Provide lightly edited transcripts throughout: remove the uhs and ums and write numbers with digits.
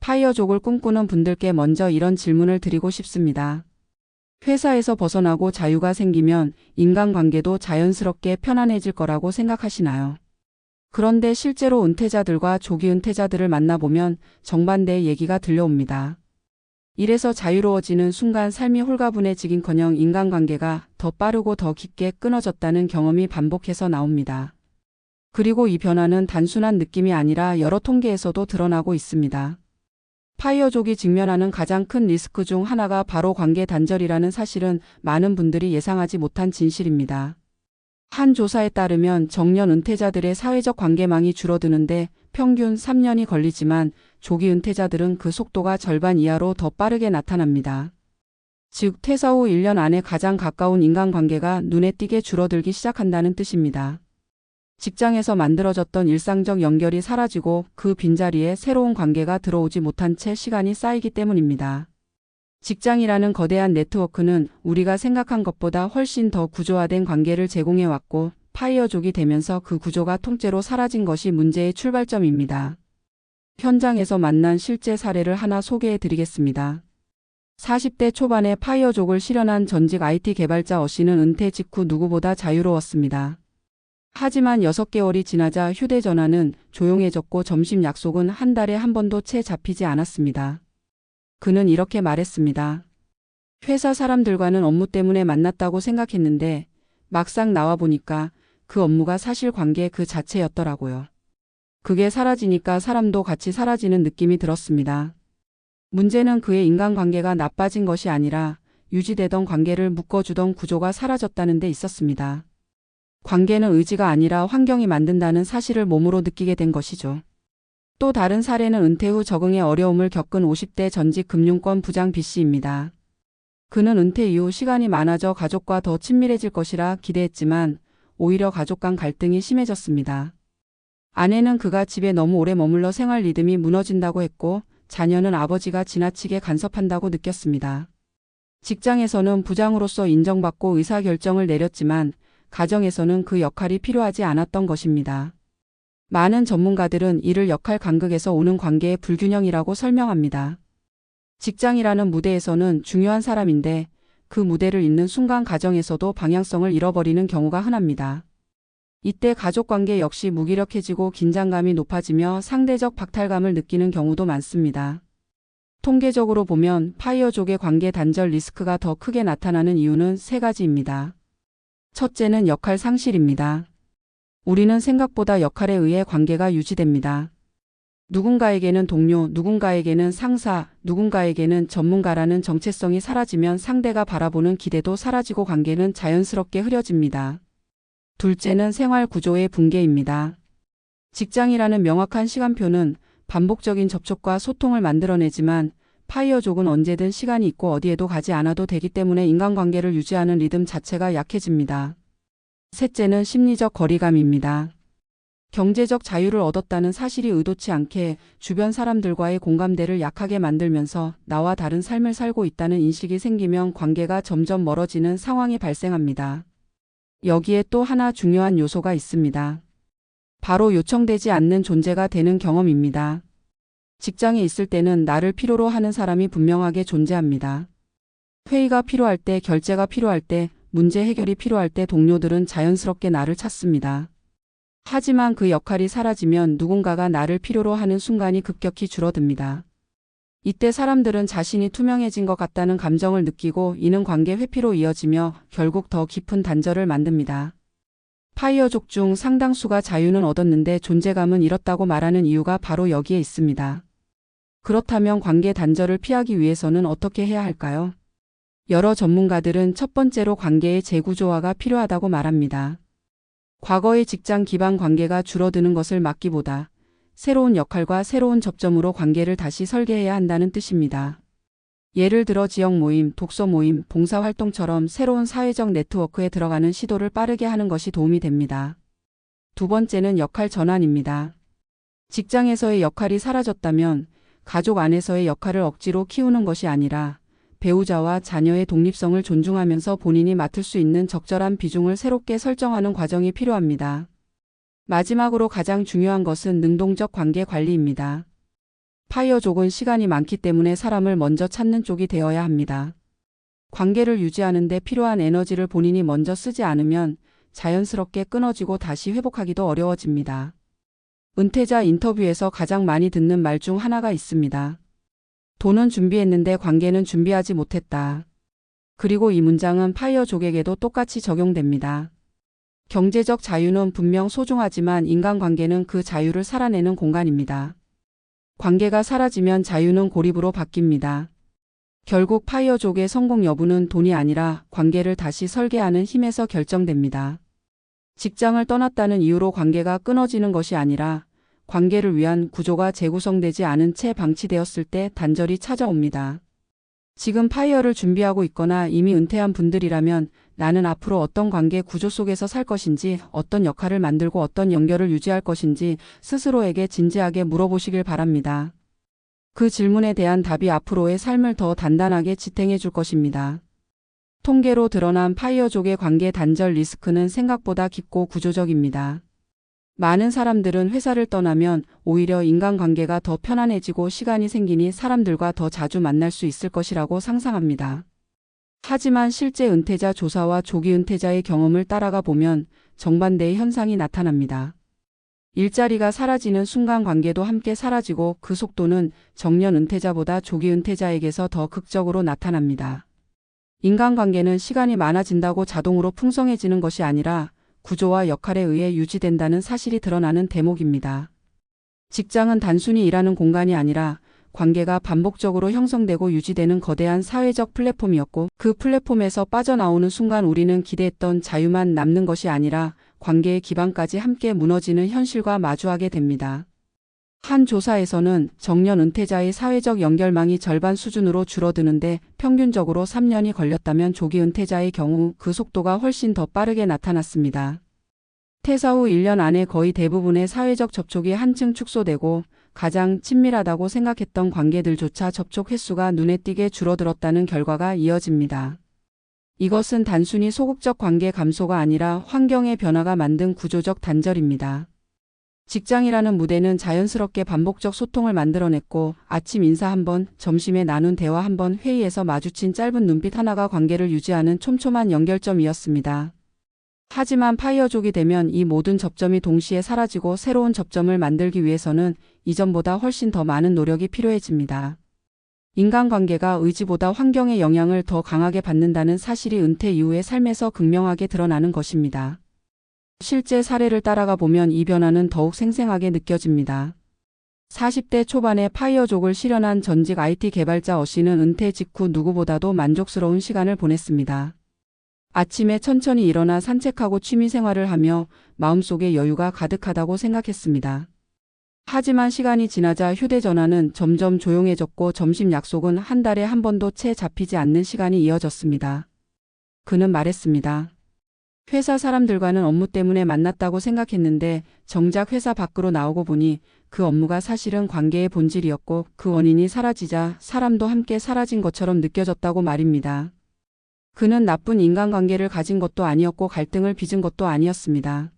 파이어족을 꿈꾸는 분들께 먼저 이런 질문을 드리고 싶습니다. 회사에서 벗어나고 자유가 생기면 인간관계도 자연스럽게 편안해질 거라고 생각하시나요? 그런데 실제로 은퇴자들과 조기 은퇴자들을 만나보면 정반대의 얘기가 들려옵니다. 이래서 자유로워지는 순간 삶이 홀가분해지긴커녕 인간관계가 더 빠르고 더 깊게 끊어졌다는 경험이 반복해서 나옵니다. 그리고 이 변화는 단순한 느낌이 아니라 여러 통계에서도 드러나고 있습니다. 파이어족이 직면하는 가장 큰 리스크 중 하나가 바로 관계 단절이라는 사실은 많은 분들이 예상하지 못한 진실입니다. 한 조사에 따르면 정년 은퇴자들의 사회적 관계망이 줄어드는데 평균 3년이 걸리지만 조기 은퇴자들은 그 속도가 절반 이하로 더 빠르게 나타납니다. 즉, 퇴사 후 1년 안에 가장 가까운 인간관계가 눈에 띄게 줄어들기 시작한다는 뜻입니다. 직장에서 만들어졌던 일상적 연결이 사라지고 그 빈자리에 새로운 관계가 들어오지 못한 채 시간이 쌓이기 때문입니다. 직장이라는 거대한 네트워크는 우리가 생각한 것보다 훨씬 더 구조화된 관계를 제공해왔고 파이어족이 되면서 그 구조가 통째로 사라진 것이 문제의 출발점입니다. 현장에서 만난 실제 사례를 하나 소개해드리겠습니다. 40대 초반에 파이어족을 실현한 전직 IT 개발자 어씨는 은퇴 직후 누구보다 자유로웠습니다. 하지만 6개월이 지나자 휴대전화는 조용해졌고 점심 약속은 한 달에 한 번도 채 잡히지 않았습니다. 그는 이렇게 말했습니다. 회사 사람들과는 업무 때문에 만났다고 생각했는데 막상 나와보니까 그 업무가 사실관계 그 자체였더라고요. 그게 사라지니까 사람도 같이 사라지는 느낌이 들었습니다. 문제는 그의 인간관계가 나빠진 것이 아니라 유지되던 관계를 묶어주던 구조가 사라졌다는 데 있었습니다. 관계는 의지가 아니라 환경이 만든다는 사실을 몸으로 느끼게 된 것이죠. 또 다른 사례는 은퇴 후 적응에 어려움을 겪은 50대 전직 금융권 부장 B씨입니다. 그는 은퇴 이후 시간이 많아져 가족과 더 친밀해질 것이라 기대했지만 오히려 가족 간 갈등이 심해졌습니다. 아내는 그가 집에 너무 오래 머물러 생활 리듬이 무너진다고 했고 자녀는 아버지가 지나치게 간섭한다고 느꼈습니다. 직장에서는 부장으로서 인정받고 의사결정을 내렸지만 가정에서는 그 역할이 필요하지 않았던 것입니다. 많은 전문가들은 이를 역할 간극에서 오는 관계의 불균형이라고 설명합니다. 직장이라는 무대에서는 중요한 사람인데 그 무대를 잇는 순간 가정에서도 방향성을 잃어버리는 경우가 흔합니다. 이때 가족관계 역시 무기력해지고 긴장감이 높아지며 상대적 박탈감을 느끼는 경우도 많습니다. 통계적으로 보면 파이어족의 관계 단절 리스크가 더 크게 나타나는 이유는 3가지입니다. 첫째는 역할 상실입니다. 우리는 생각보다 역할에 의해 관계가 유지됩니다. 누군가에게는 동료, 누군가에게는 상사, 누군가에게는 전문가라는 정체성이 사라지면 상대가 바라보는 기대도 사라지고 관계는 자연스럽게 흐려집니다. 둘째는 생활 구조의 붕괴입니다. 직장이라는 명확한 시간표는 반복적인 접촉과 소통을 만들어내지만 파이어족은 언제든 시간이 있고 어디에도 가지 않아도 되기 때문에 인간관계를 유지하는 리듬 자체가 약해집니다. 셋째는 심리적 거리감입니다. 경제적 자유를 얻었다는 사실이 의도치 않게 주변 사람들과의 공감대를 약하게 만들면서 나와 다른 삶을 살고 있다는 인식이 생기면 관계가 점점 멀어지는 상황이 발생합니다. 여기에 또 하나 중요한 요소가 있습니다. 바로 요청되지 않는 존재가 되는 경험입니다. 직장에 있을 때는 나를 필요로 하는 사람이 분명하게 존재합니다. 회의가 필요할 때, 결제가 필요할 때, 문제 해결이 필요할 때 동료들은 자연스럽게 나를 찾습니다. 하지만 그 역할이 사라지면 누군가가 나를 필요로 하는 순간이 급격히 줄어듭니다. 이때 사람들은 자신이 투명해진 것 같다는 감정을 느끼고 이는 관계 회피로 이어지며 결국 더 깊은 단절을 만듭니다. 파이어족 중 상당수가 자유는 얻었는데 존재감은 잃었다고 말하는 이유가 바로 여기에 있습니다. 그렇다면 관계 단절을 피하기 위해서는 어떻게 해야 할까요? 여러 전문가들은 첫 번째로 관계의 재구조화가 필요하다고 말합니다. 과거의 직장 기반 관계가 줄어드는 것을 막기보다 새로운 역할과 새로운 접점으로 관계를 다시 설계해야 한다는 뜻입니다. 예를 들어 지역 모임, 독서 모임, 봉사활동처럼 새로운 사회적 네트워크에 들어가는 시도를 빠르게 하는 것이 도움이 됩니다. 두 번째는 역할 전환입니다. 직장에서의 역할이 사라졌다면 가족 안에서의 역할을 억지로 키우는 것이 아니라 배우자와 자녀의 독립성을 존중하면서 본인이 맡을 수 있는 적절한 비중을 새롭게 설정하는 과정이 필요합니다. 마지막으로 가장 중요한 것은 능동적 관계 관리입니다. 파이어족은 시간이 많기 때문에 사람을 먼저 찾는 쪽이 되어야 합니다. 관계를 유지하는 데 필요한 에너지를 본인이 먼저 쓰지 않으면 자연스럽게 끊어지고 다시 회복하기도 어려워집니다. 은퇴자 인터뷰에서 가장 많이 듣는 말 중 하나가 있습니다. 돈은 준비했는데 관계는 준비하지 못했다. 그리고 이 문장은 파이어족에게도 똑같이 적용됩니다. 경제적 자유는 분명 소중하지만 인간관계는 그 자유를 살아내는 공간입니다. 관계가 사라지면 자유는 고립으로 바뀝니다. 결국 파이어족의 성공 여부는 돈이 아니라 관계를 다시 설계하는 힘에서 결정됩니다. 직장을 떠났다는 이유로 관계가 끊어지는 것이 아니라 관계를 위한 구조가 재구성되지 않은 채 방치되었을 때 단절이 찾아옵니다. 지금 파이어를 준비하고 있거나 이미 은퇴한 분들이라면 나는 앞으로 어떤 관계 구조 속에서 살 것인지, 어떤 역할을 만들고 어떤 연결을 유지할 것인지 스스로에게 진지하게 물어보시길 바랍니다. 그 질문에 대한 답이 앞으로의 삶을 더 단단하게 지탱해 줄 것입니다. 통계로 드러난 파이어족의 관계 단절 리스크는 생각보다 깊고 구조적입니다. 많은 사람들은 회사를 떠나면 오히려 인간관계가 더 편안해지고 시간이 생기니 사람들과 더 자주 만날 수 있을 것이라고 상상합니다. 하지만 실제 은퇴자 조사와 조기 은퇴자의 경험을 따라가 보면 정반대의 현상이 나타납니다. 일자리가 사라지는 순간 관계도 함께 사라지고 그 속도는 정년 은퇴자보다 조기 은퇴자에게서 더 극적으로 나타납니다. 인간관계는 시간이 많아진다고 자동으로 풍성해지는 것이 아니라 구조와 역할에 의해 유지된다는 사실이 드러나는 대목입니다. 직장은 단순히 일하는 공간이 아니라 관계가 반복적으로 형성되고 유지되는 거대한 사회적 플랫폼이었고, 그 플랫폼에서 빠져나오는 순간 우리는 기대했던 자유만 남는 것이 아니라 관계의 기반까지 함께 무너지는 현실과 마주하게 됩니다. 한 조사에서는 정년 은퇴자의 사회적 연결망이 절반 수준으로 줄어드는데 평균적으로 3년이 걸렸다면 조기 은퇴자의 경우 그 속도가 훨씬 더 빠르게 나타났습니다. 퇴사 후 1년 안에 거의 대부분의 사회적 접촉이 한층 축소되고 가장 친밀하다고 생각했던 관계들조차 접촉 횟수가 눈에 띄게 줄어들었다는 결과가 이어집니다. 이것은 단순히 소극적 관계 감소가 아니라 환경의 변화가 만든 구조적 단절입니다. 직장이라는 무대는 자연스럽게 반복적 소통을 만들어냈고 아침 인사 한 번, 점심에 나눈 대화 한 번, 회의에서 마주친 짧은 눈빛 하나가 관계를 유지하는 촘촘한 연결점이었습니다. 하지만 파이어족이 되면 이 모든 접점이 동시에 사라지고 새로운 접점을 만들기 위해서는 이전보다 훨씬 더 많은 노력이 필요해집니다. 인간관계가 의지보다 환경의 영향을 더 강하게 받는다는 사실이 은퇴 이후의 삶에서 극명하게 드러나는 것입니다. 실제 사례를 따라가 보면 이 변화는 더욱 생생하게 느껴집니다. 40대 초반에 파이어족을 실현한 전직 IT 개발자 어씨는 은퇴 직후 누구보다도 만족스러운 시간을 보냈습니다. 아침에 천천히 일어나 산책하고 취미생활을 하며 마음속에 여유가 가득하다고 생각했습니다. 하지만 시간이 지나자 휴대전화는 점점 조용해졌고 점심 약속은 한 달에 한 번도 채 잡히지 않는 시간이 이어졌습니다. 그는 말했습니다. 회사 사람들과는 업무 때문에 만났다고 생각했는데 정작 회사 밖으로 나오고 보니 그 업무가 사실은 관계의 본질이었고 그 원인이 사라지자 사람도 함께 사라진 것처럼 느껴졌다고 말입니다. 그는 나쁜 인간관계를 가진 것도 아니었고 갈등을 빚은 것도 아니었습니다.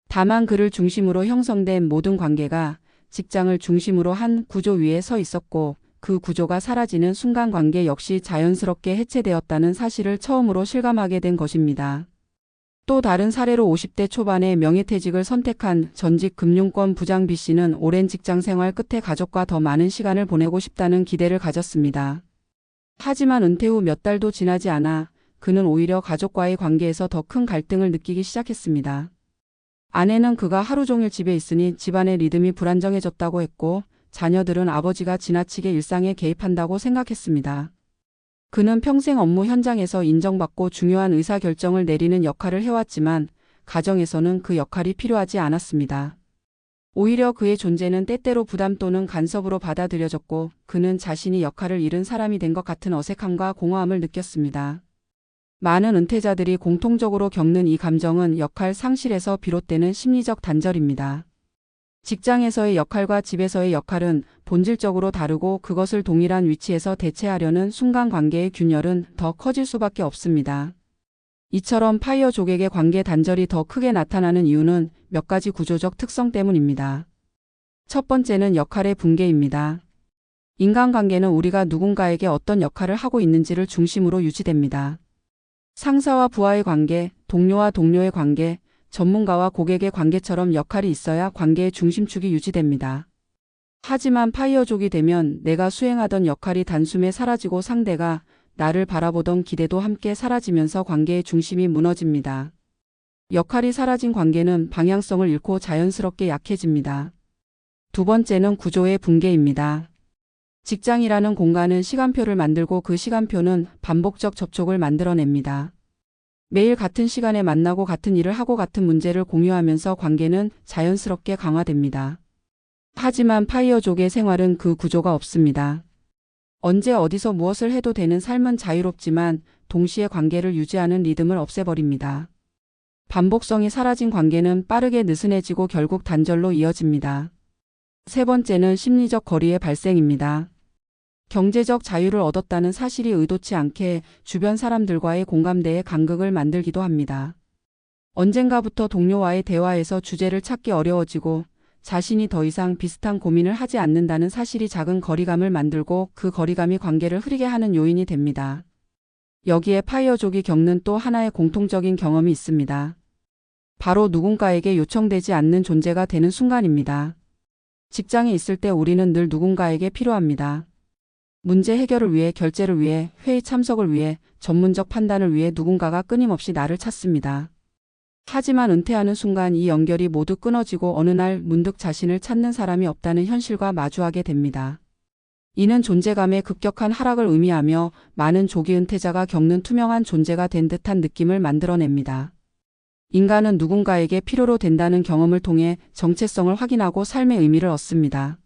다만 그를 중심으로 형성된 모든 관계가 직장을 중심으로 한 구조 위에 서 있었고 그 구조가 사라지는 순간 관계 역시 자연스럽게 해체되었다는 사실을 처음으로 실감하게 된 것입니다. 또 다른 사례로 50대 초반에 명예퇴직을 선택한 전직 금융권 부장 B씨는 오랜 직장 생활 끝에 가족과 더 많은 시간을 보내고 싶다는 기대를 가졌습니다. 하지만 은퇴 후 몇 달도 지나지 않아 그는 오히려 가족과의 관계에서 더 큰 갈등을 느끼기 시작했습니다. 아내는 그가 하루 종일 집에 있으니 집안의 리듬이 불안정해졌다고 했고 자녀들은 아버지가 지나치게 일상에 개입한다고 생각했습니다. 그는 평생 업무 현장에서 인정받고 중요한 의사결정을 내리는 역할을 해왔지만 가정에서는 그 역할이 필요하지 않았습니다. 오히려 그의 존재는 때때로 부담 또는 간섭으로 받아들여졌고 그는 자신이 역할을 잃은 사람이 된 것 같은 어색함과 공허함을 느꼈습니다. 많은 은퇴자들이 공통적으로 겪는 이 감정은 역할 상실에서 비롯되는 심리적 단절입니다. 직장에서의 역할과 집에서의 역할은 본질적으로 다르고 그것을 동일한 위치에서 대체하려는 순간 관계의 균열은 더 커질 수밖에 없습니다. 이처럼 파이어족에게 관계 단절이 더 크게 나타나는 이유는 몇 가지 구조적 특성 때문입니다. 첫 번째는 역할의 붕괴입니다. 인간관계는 우리가 누군가에게 어떤 역할을 하고 있는지를 중심으로 유지됩니다. 상사와 부하의 관계, 동료와 동료의 관계, 전문가와 고객의 관계처럼 역할이 있어야 관계의 중심축이 유지됩니다. 하지만 파이어족이 되면 내가 수행하던 역할이 단숨에 사라지고 상대가 나를 바라보던 기대도 함께 사라지면서 관계의 중심이 무너집니다. 역할이 사라진 관계는 방향성을 잃고 자연스럽게 약해집니다. 두 번째는 구조의 붕괴입니다. 직장이라는 공간은 시간표를 만들고 그 시간표는 반복적 접촉을 만들어냅니다. 매일 같은 시간에 만나고 같은 일을 하고 같은 문제를 공유하면서 관계는 자연스럽게 강화됩니다. 하지만 파이어족의 생활은 그 구조가 없습니다. 언제 어디서 무엇을 해도 되는 삶은 자유롭지만 동시에 관계를 유지하는 리듬을 없애버립니다. 반복성이 사라진 관계는 빠르게 느슨해지고 결국 단절로 이어집니다. 세 번째는 심리적 거리의 발생입니다. 경제적 자유를 얻었다는 사실이 의도치 않게 주변 사람들과의 공감대에 간극을 만들기도 합니다. 언젠가부터 동료와의 대화에서 주제를 찾기 어려워지고 자신이 더 이상 비슷한 고민을 하지 않는다는 사실이 작은 거리감을 만들고 그 거리감이 관계를 흐리게 하는 요인이 됩니다. 여기에 파이어족이 겪는 또 하나의 공통적인 경험이 있습니다. 바로 누군가에게 요청되지 않는 존재가 되는 순간입니다. 직장에 있을 때 우리는 늘 누군가에게 필요합니다. 문제 해결을 위해, 결제를 위해, 회의 참석을 위해, 전문적 판단을 위해 누군가가 끊임없이 나를 찾습니다. 하지만 은퇴하는 순간 이 연결이 모두 끊어지고 어느 날 문득 자신을 찾는 사람이 없다는 현실과 마주하게 됩니다. 이는 존재감의 급격한 하락을 의미하며 많은 조기 은퇴자가 겪는 투명한 존재가 된 듯한 느낌을 만들어냅니다. 인간은 누군가에게 필요로 된다는 경험을 통해 정체성을 확인하고 삶의 의미를 얻습니다.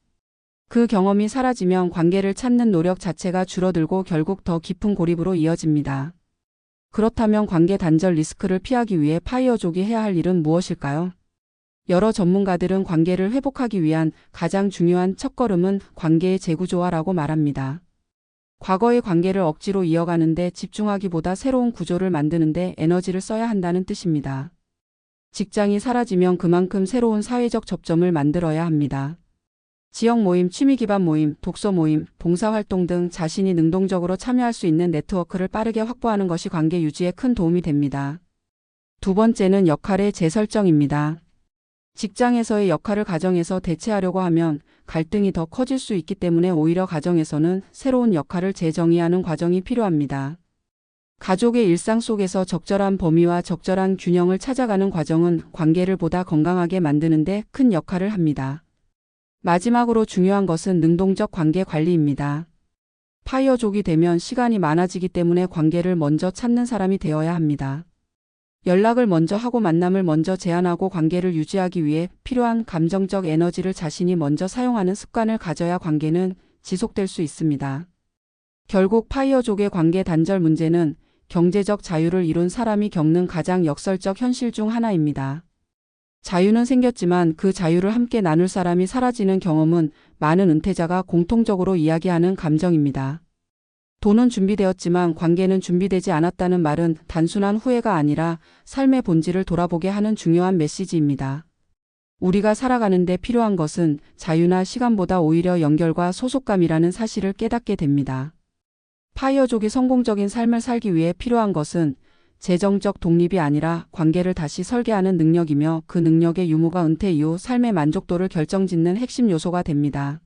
그 경험이 사라지면 관계를 찾는 노력 자체가 줄어들고 결국 더 깊은 고립으로 이어집니다. 그렇다면 관계 단절 리스크를 피하기 위해 파이어족이 해야 할 일은 무엇일까요? 여러 전문가들은 관계를 회복하기 위한 가장 중요한 첫걸음은 관계의 재구조화라고 말합니다. 과거의 관계를 억지로 이어가는데 집중하기보다 새로운 구조를 만드는데 에너지를 써야 한다는 뜻입니다. 직장이 사라지면 그만큼 새로운 사회적 접점을 만들어야 합니다. 지역 모임, 취미 기반 모임, 독서 모임, 봉사활동 등 자신이 능동적으로 참여할 수 있는 네트워크를 빠르게 확보하는 것이 관계 유지에 큰 도움이 됩니다. 두 번째는 역할의 재설정입니다. 직장에서의 역할을 가정에서 대체하려고 하면 갈등이 더 커질 수 있기 때문에 오히려 가정에서는 새로운 역할을 재정의하는 과정이 필요합니다. 가족의 일상 속에서 적절한 범위와 적절한 균형을 찾아가는 과정은 관계를 보다 건강하게 만드는 데 큰 역할을 합니다. 마지막으로 중요한 것은 능동적 관계 관리입니다. 파이어족이 되면 시간이 많아지기 때문에 관계를 먼저 찾는 사람이 되어야 합니다. 연락을 먼저 하고 만남을 먼저 제안하고 관계를 유지하기 위해 필요한 감정적 에너지를 자신이 먼저 사용하는 습관을 가져야 관계는 지속될 수 있습니다. 결국 파이어족의 관계 단절 문제는 경제적 자유를 이룬 사람이 겪는 가장 역설적 현실 중 하나입니다. 자유는 생겼지만 그 자유를 함께 나눌 사람이 사라지는 경험은 많은 은퇴자가 공통적으로 이야기하는 감정입니다. 돈은 준비되었지만 관계는 준비되지 않았다는 말은 단순한 후회가 아니라 삶의 본질을 돌아보게 하는 중요한 메시지입니다. 우리가 살아가는 데 필요한 것은 자유나 시간보다 오히려 연결과 소속감이라는 사실을 깨닫게 됩니다. 파이어족이 성공적인 삶을 살기 위해 필요한 것은 재정적 독립이 아니라 관계를 다시 설계하는 능력이며 그 능력의 유무가 은퇴 이후 삶의 만족도를 결정짓는 핵심 요소가 됩니다.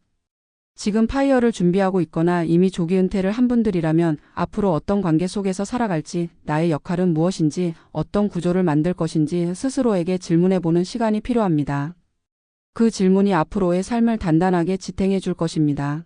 지금 파이어를 준비하고 있거나 이미 조기 은퇴를 한 분들이라면 앞으로 어떤 관계 속에서 살아갈지, 나의 역할은 무엇인지, 어떤 구조를 만들 것인지 스스로에게 질문해보는 시간이 필요합니다. 그 질문이 앞으로의 삶을 단단하게 지탱해 줄 것입니다.